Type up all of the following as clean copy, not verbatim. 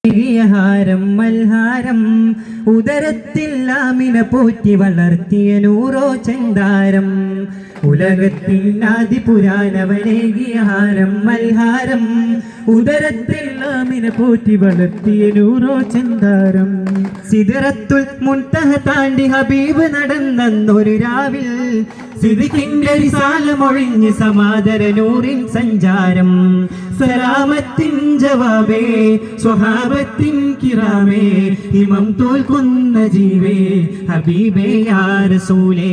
ഹാരം മൽഹാരം ഉദരത്തിൽ ആമിന പോറ്റി വളർത്തിയ നൂറോ ചന്ദാരം ഉലകത്തിൽ ആദിപുരാനവനേകിയ ഹാരം മൽഹാരം ഉദരത്തിൽ ആമിന പോറ്റി വളർത്തിയ നൂറോ ചന്ദാരം സിദറത്തുൽ മുൻതഹ താണ്ടി ഹബീബ് നടന്നൊരു രാവിൽ സിദ്ദിഖിന്റെ റിസാല മൊഴിഞ്ഞ് സമാദര നൂറിൻ സഞ്ചാരം സലാമത്തിൻ ജവാബേ സ്വഹാബത്തിൻ കിറാമേ ഇമം തോൽക്കുന്ന ജീവേ ഹബീബേ യാ റസൂലേ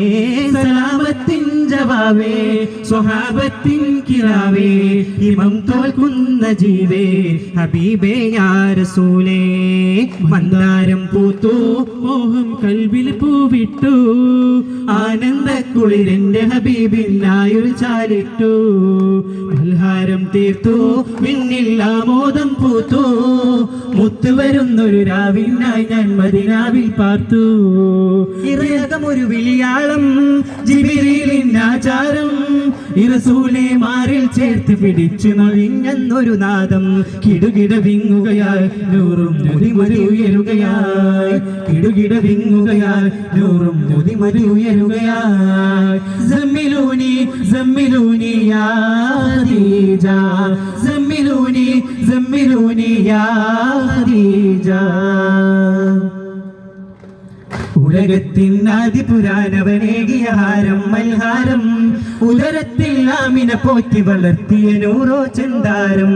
സലാമത്തിൻ ജവാബേ സ്വഹാബത്തിൻ കിറാമേ ഇമം തോൽക്കുന്ന ജീവേ ഹബീബേ യാ റസൂലേ മന്ദാരം പൂത്തു മോഹം കൽവിൽ പൂവിട്ടു ആനന്ദ കുളിരെന്റെ ഹബീബിനായൊരു ചാലിട്ടു മൽഹാരം തീർത്തു മിന്നിൽ ആമോദം പൂത്തു മുത്തു വരുന്നൊരു രാവിനായി ഞാൻ മദീനാവിൽ പാർത്തു ഇറയകമൊരു വിളിയാളം ജിബ്രീലിന്റെ ആചാരം റസൂലേ മാറിൽ ചേർത്ത് പിടിച്ചു നൊഴിഞ്ഞൊരു നാദം കിടുകിട വിങ്ങുകയാൽ നൂറും മുതിമതി ഉയരുകയായി കിടുകിട വിങ്ങുകയാൽ നൂറും മുതിമതി ഉയരുകയായി സമ്മിലൂനി സമ്മിലൂനി യാ ഖദീജ സമ്മിലൂനി സമ്മിലൂനി യാ ഖദീജ ഉലകത്തിൻ ആദിപുരാനവനേകിയ ഹാരം മൽഹാരം ഉദരത്തിൽ ആമിന പോറ്റി വളർത്തിയ നൂറോ ചന്ദാരം